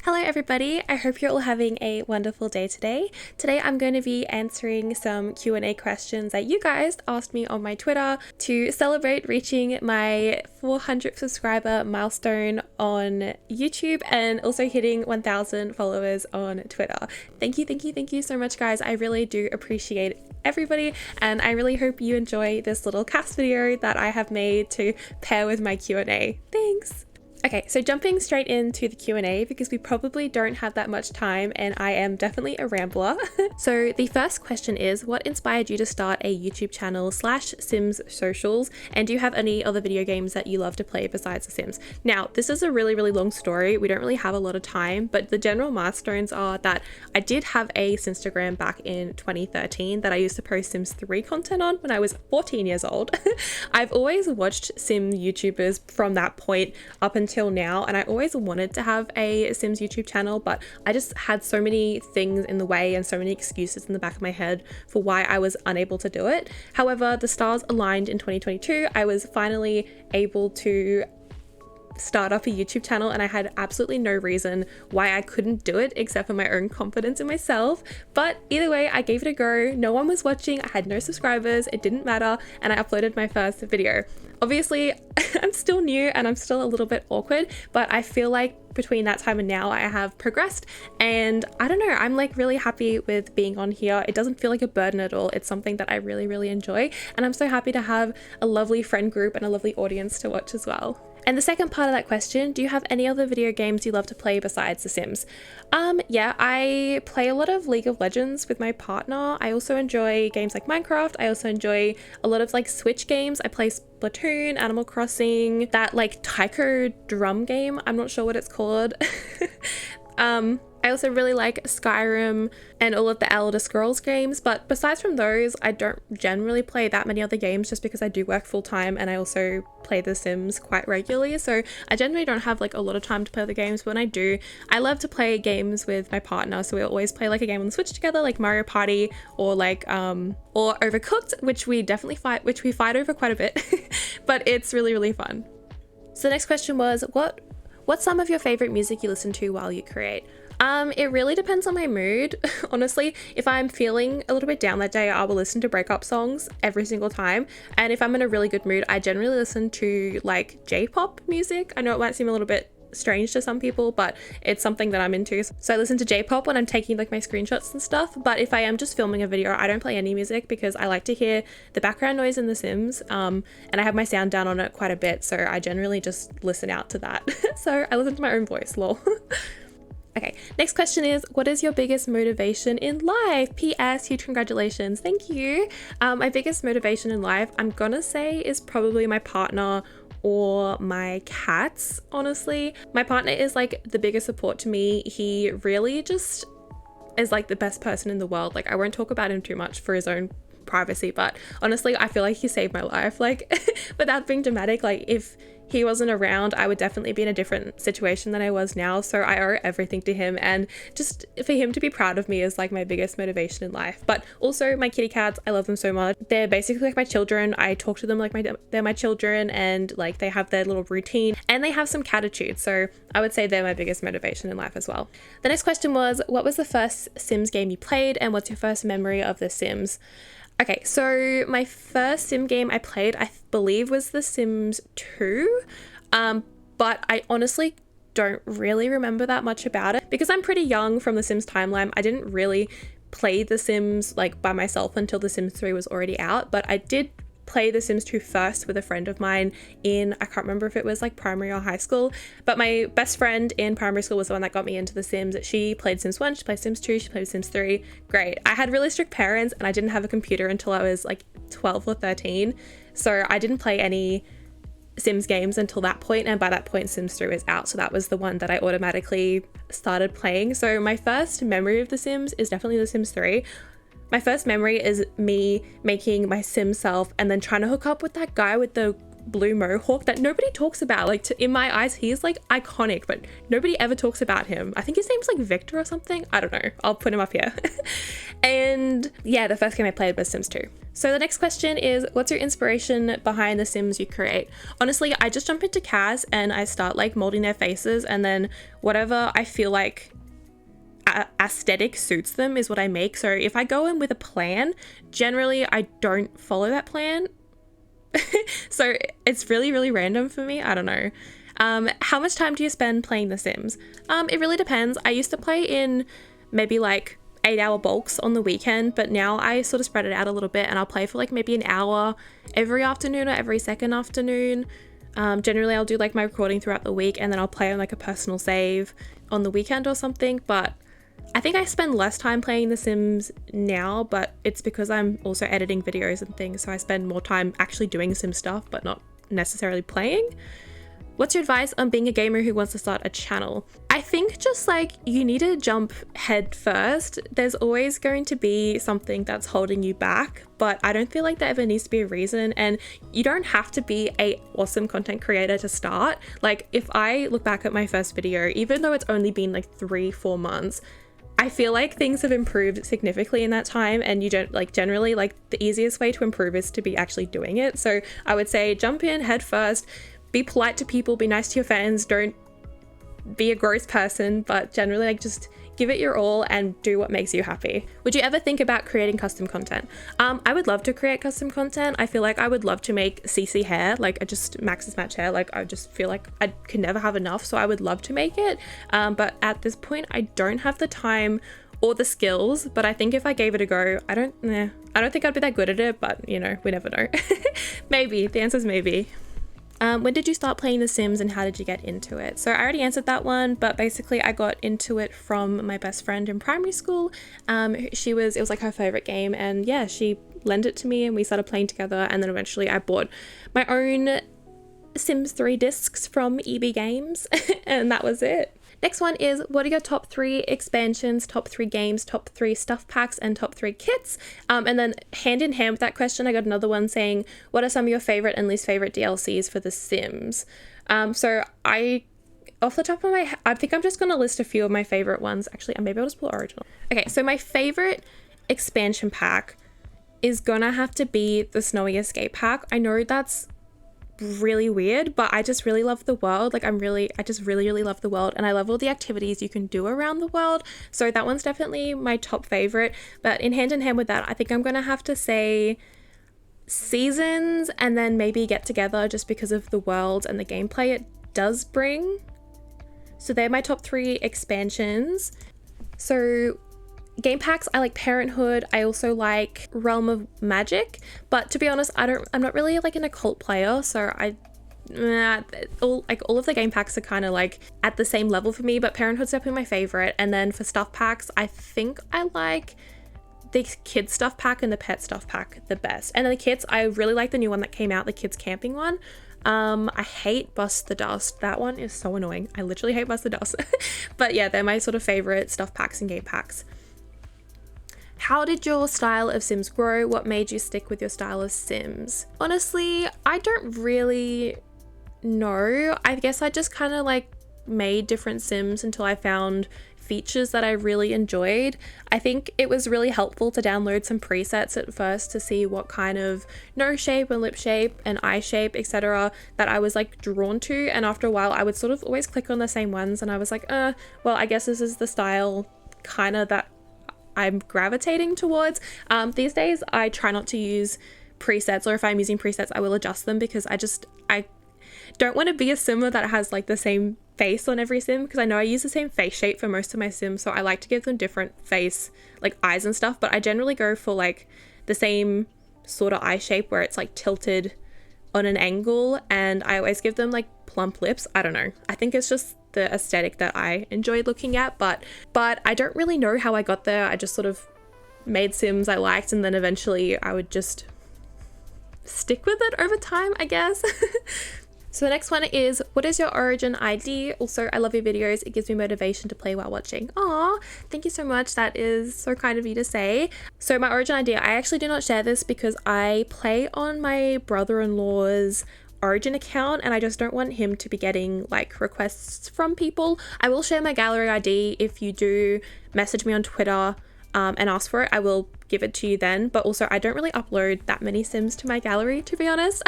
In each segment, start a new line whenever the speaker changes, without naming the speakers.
Hello everybody, I hope you're all having a wonderful day today. Today I'm going to be answering some Q&A questions that you guys asked me on my Twitter to celebrate reaching my 400 subscriber milestone on YouTube and also hitting 1,000 followers on Twitter. Thank you so much guys. I really do appreciate everybody and I really hope you enjoy this little CAS video that I have made to pair with my Q&A. Thanks! Okay, so jumping straight into the Q&A because we probably don't have that much time and I am definitely a rambler. So the first question is, what inspired you to start a YouTube channel / Sims socials, and do you have any other video games that you love to play besides The Sims? Now, this is a really long story. We don't really have a lot of time, but the general milestones are that I did have a Simstagram back in 2013 that I used to post Sims 3 content on when I was 14 years old. I've always watched Sim YouTubers from that point up until now, and I always wanted to have a Sims YouTube channel, but I just had so many things in the way and so many excuses in the back of my head for why I was unable to do it. However, the stars aligned in 2022. I was finally able to start up a YouTube channel and I had absolutely no reason why I couldn't do it except for my own confidence in myself. But either way, I gave it a go. No one was watching, I had no subscribers, it didn't matter, and I uploaded my first video. Obviously, I'm still new and I'm still a little bit awkward, but I feel like between that time and now I have progressed, and I don't know, I'm like really happy with being on here. It doesn't feel like a burden at all. It's something that I really enjoy, and I'm so happy to have a lovely friend group and a lovely audience to watch as well. And the second part of that question, do you have any other video games you love to play besides The Sims? Yeah, I play a lot of League of Legends with my partner. I also enjoy games like Minecraft. I also enjoy a lot of like Switch games. I play Splatoon, Animal Crossing, that like taiko drum game. I'm not sure what it's called. I also really like Skyrim and all of the Elder Scrolls games, but besides from those, I don't generally play that many other games just because I do work full time and I also play The Sims quite regularly, so I generally don't have like a lot of time to play other games. But when I do, I love to play games with my partner, so we always play like a game on the Switch together, like Mario Party or like or Overcooked, which we fight over quite a bit, but it's really fun. So the next question was, what's some of your favorite music you listen to while you create? It really depends on my mood. Honestly, if I'm feeling a little bit down that day, I will listen to breakup songs every single time. And if I'm in a really good mood, I generally listen to like J-pop music. I know it might seem a little bit strange to some people, but it's something that I'm into. So I listen to J-pop when I'm taking like my screenshots and stuff. But if I am just filming a video, I don't play any music because I like to hear the background noise in The Sims. And I have my sound down on it quite a bit, so I generally just listen out to that. So I listen to my own voice, lol. Okay, next question is, what is your biggest motivation in life? PS, huge congratulations. Thank you. My biggest motivation in life, I'm gonna say, is probably my partner or my cats, honestly. My partner is like the biggest support to me. He really just is like the best person in the world. Like, I won't talk about him too much for his own privacy, but honestly, I feel like he saved my life. Like, without being dramatic, like if he wasn't around, I would definitely be in a different situation than I was now. So I owe everything to him, and just for him to be proud of me is like my biggest motivation in life. But also my kitty cats, I love them so much. They're basically like my children. I talk to them like they're my children, and like they have their little routine and they have some catitude. So I would say they're my biggest motivation in life as well. The next question was, what was the first Sims game you played and what's your first memory of The Sims? Okay, so my first Sim game I played, I believe, was The Sims 2, but I honestly don't really remember that much about it because I'm pretty young from The Sims timeline. I didn't really play The Sims like by myself until The Sims 3 was already out, but I did play The Sims 2 first with a friend of mine in, I can't remember if it was like primary or high school, but my best friend in primary school was the one that got me into The Sims. She played Sims 1, she played Sims 2, she played Sims 3. Great. I had really strict parents and I didn't have a computer until I was like 12 or 13. So I didn't play any Sims games until that point, and by that point Sims 3 was out, so that was the one that I automatically started playing. So my first memory of The Sims is definitely The Sims 3. My first memory is me making my Sim self and then trying to hook up with that guy with the blue mohawk that nobody talks about. Like in my eyes, he is like iconic, but nobody ever talks about him. I think his name's like Victor or something. I don't know. I'll put him up here. And yeah, the first game I played was Sims 2. So the next question is, what's your inspiration behind the Sims you create? Honestly, I just jump into CAS and I start like molding their faces, and then whatever I feel like aesthetic suits them is what I make. So if I go in with a plan, generally I don't follow that plan. So it's really, really random for me. I don't know. How much time do you spend playing The Sims? It really depends. I used to play in maybe like 8-hour bulks on the weekend, but now I sort of spread it out a little bit and I'll play for like maybe an hour every afternoon or every second afternoon. Generally I'll do like my recording throughout the week, and then I'll play on like a personal save on the weekend or something. But I think I spend less time playing The Sims now, but it's because I'm also editing videos and things, so I spend more time actually doing Sim stuff but not necessarily playing. What's your advice on being a gamer who wants to start a channel? I think just like you need to jump head first. There's always going to be something that's holding you back, but I don't feel like there ever needs to be a reason, and you don't have to be an awesome content creator to start. Like if I look back at my first video, even though it's only been like 3-4 months, I feel like things have improved significantly in that time, and you don't like generally like the easiest way to improve is to be actually doing it. So I would say jump in head first, be polite to people, be nice to your fans, don't be a gross person, but generally like just give it your all and do what makes you happy. Would you ever think about creating custom content? I would love to create custom content. I feel like I would love to make CC hair, like I just Max's Match hair. Like I just feel like I could never have enough, so I would love to make it. But at this point I don't have the time or the skills, but I think if I gave it a go, I don't think I'd be that good at it, but you know, we never know. Maybe, the answer is maybe. When did you start playing The Sims and how did you get into it? So I already answered that one, but basically I got into it from my best friend in primary school. It was like her favorite game, and yeah, she lent it to me and we started playing together, and then eventually I bought my own Sims 3 discs from EB Games and that was it. Next one is, what are your top 3 expansions, top 3 games, top 3 stuff packs, and top 3 kits? And then hand in hand with that question, I got another one saying, what are some of your favorite and least favorite DLCs for The Sims? So off the top of my head, I think I'm just going to list a few of my favorite ones. Actually, maybe I'll just pull original. Okay, so my favorite expansion pack is gonna have to be the Snowy Escape pack. I know that's really weird, but I just really love the world. Like I just really love the world, and I love all the activities you can do around the world. So that one's definitely my top favorite. But in hand with that, I think I'm gonna have to say Seasons, and then maybe Get Together, just because of the world and the gameplay it does bring. So they're my top 3 expansions. So game packs, I like Parenthood. I also like Realm of Magic, but to be honest, I'm not really like an occult player, so all of the game packs are kind of like at the same level for me, but Parenthood's definitely my favorite. And then for stuff packs, I think I like the kids stuff pack and the pet stuff pack the best. And then the kits, I really like the new one that came out, the kids camping one. I hate Bust the Dust. That one is so annoying. I literally hate Bust the Dust. But yeah, they're my sort of favorite stuff packs and game packs. How did your style of Sims grow? What made you stick with your style of Sims? Honestly, I don't really know. I guess I just kind of like made different Sims until I found features that I really enjoyed. I think it was really helpful to download some presets at first to see what kind of nose shape and lip shape and eye shape, etc. that I was like drawn to, and after a while I would sort of always click on the same ones, and I was like, well, I guess this is the style kind of that I'm gravitating towards. These days I try not to use presets, or if I'm using presets I will adjust them, because I don't want to be a simmer that has like the same face on every sim, because I know I use the same face shape for most of my sims, so I like to give them different face, like eyes and stuff, but I generally go for like the same sort of eye shape where it's like tilted on an angle, and I always give them like plump lips. I don't know, I think it's just the aesthetic that I enjoyed looking at, but I don't really know how I got there. I just sort of made sims I liked, and then eventually I would just stick with it over time, I guess. So the next one is, what is your origin ID? Also, I love your videos. It gives me motivation to play while watching. Aw, thank you so much. That is so kind of you to say. So my origin ID, I actually do not share this because I play on my brother-in-law's Origin account, and I just don't want him to be getting like requests from people. I will share my gallery ID if you do message me on Twitter and ask for it. I will give it to you then, but also I don't really upload that many Sims to my gallery, to be honest.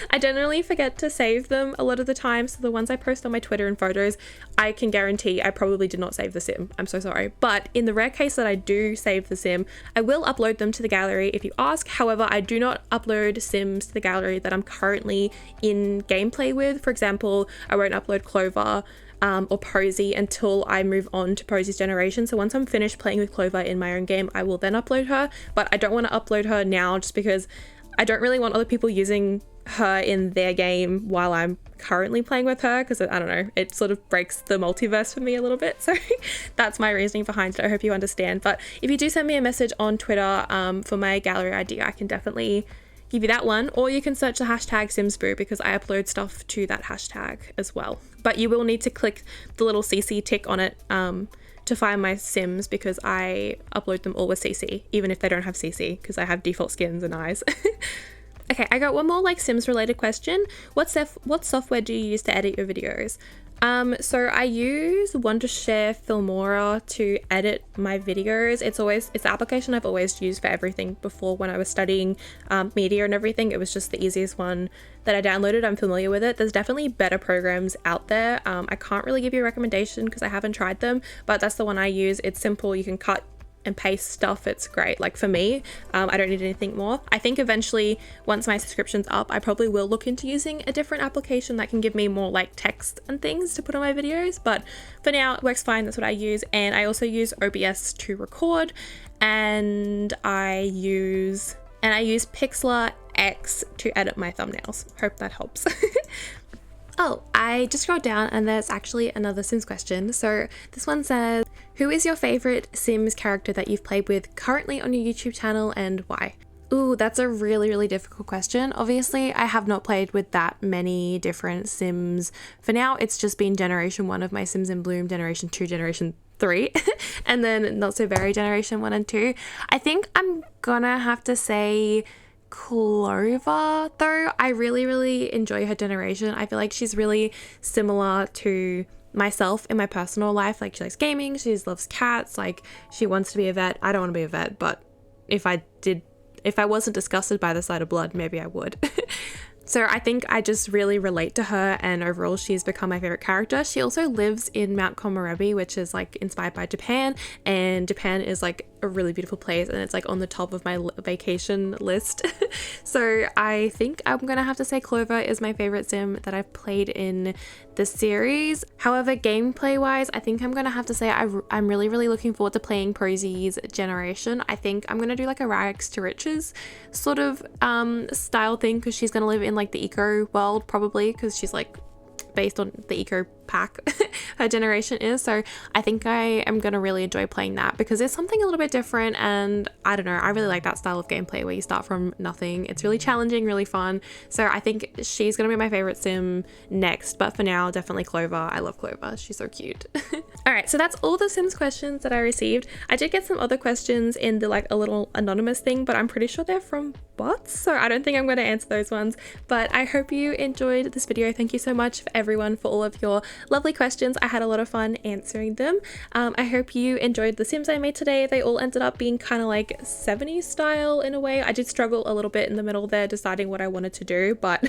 I generally forget to save them a lot of the time, so the ones I post on my Twitter and photos, I can guarantee I probably did not save the Sim. I'm so sorry. But in the rare case that I do save the Sim, I will upload them to the gallery if you ask. However, I do not upload Sims to the gallery that I'm currently in gameplay with. For example, I won't upload Clover or Posy until I move on to Posy's generation. So once I'm finished playing with Clover in my own game, I will then upload her, but I don't want to upload her now just because I don't really want other people using her in their game while I'm currently playing with her, because I don't know, it sort of breaks the multiverse for me a little bit. So that's my reasoning behind it. I hope you understand. But if you do send me a message on Twitter for my gallery ID, I can definitely give you that one, or you can search the hashtag SimsBoo because I upload stuff to that hashtag as well. But you will need to click the little CC tick on it to find my Sims, because I upload them all with CC, even if they don't have CC, because I have default skins and eyes. Okay, I got one more like Sims related question. What software do you use to edit your videos? So I use Wondershare Filmora to edit my videos. It's the application I've always used for everything before when I was studying media and everything. It was just the easiest one that I downloaded. I'm familiar with it. There's definitely better programs out there. I can't really give you a recommendation because I haven't tried them, but that's the one I use. It's simple. You can cut and paste stuff. It's great. Like for me, I don't need anything more. I think eventually once my subscription's up, I probably will look into using a different application that can give me more like text and things to put on my videos, but for now it works fine. That's what I use. And I also use OBS to record, and I use Pixlr X to edit my thumbnails. Hope that helps. Oh, I just scrolled down and there's actually another Sims question. So this one says, who is your favorite Sims character that you've played with currently on your YouTube channel and why? Ooh, that's a really, really difficult question. Obviously, I have not played with that many different Sims. For now, it's just been Generation 1 of my Sims in Bloom, Generation 2, Generation 3, and then Not So Very Generation 1 and 2. I think I'm gonna have to say Clover, though. I really, really enjoy her generation. I feel like she's really similar to myself in my personal life. Like, she likes gaming, she loves cats, like she wants to be a vet. I don't want to be a vet, but if I wasn't disgusted by the sight of blood, maybe I would. So I think I just really relate to her, and overall she's become my favorite character. She also lives in Mount Komorebi, which is like inspired by Japan, and Japan is like a really beautiful place, and it's like on the top of my vacation list. So I think I'm gonna have to say Clover is my favorite Sim that I've played in the series. However, gameplay wise, I think I'm gonna have to say I'm really, really looking forward to playing Posy's generation. I think I'm gonna do like a rags to riches sort of style thing, because she's gonna live in like the eco world probably, because she's like based on the eco pack her generation is. So I think I am gonna really enjoy playing that, because it's something a little bit different, and I don't know, I really like that style of gameplay where you start from nothing. It's really challenging, really fun. So I think she's gonna be my favorite Sim next, but for now, definitely Clover. I love Clover, she's so cute. All right, so that's all the Sims questions that I received. I did get some other questions in the like a little anonymous thing, but I'm pretty sure they're from bots, so I don't think I'm going to answer those ones. But I hope you enjoyed this video. Thank you so much for everyone for all of your lovely questions. I had a lot of fun answering them. I hope you enjoyed the Sims I made today. They all ended up being kind of like 70s style in a way. I did struggle a little bit in the middle there deciding what I wanted to do, but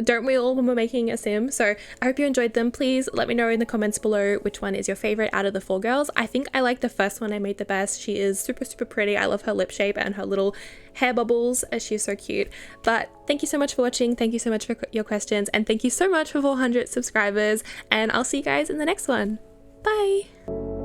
don't we all when we're making a Sim? So I hope you enjoyed them. Please let me know in the comments below which one is your favorite out of the 4 girls. I think I like the first one I made the best. She is super, super pretty. I love her lip shape and her little hair bubbles. She's so cute. But thank you so much for watching. Thank you so much for your questions, and thank you so much for 400 subscribers, and I'll see you guys in the next one. Bye.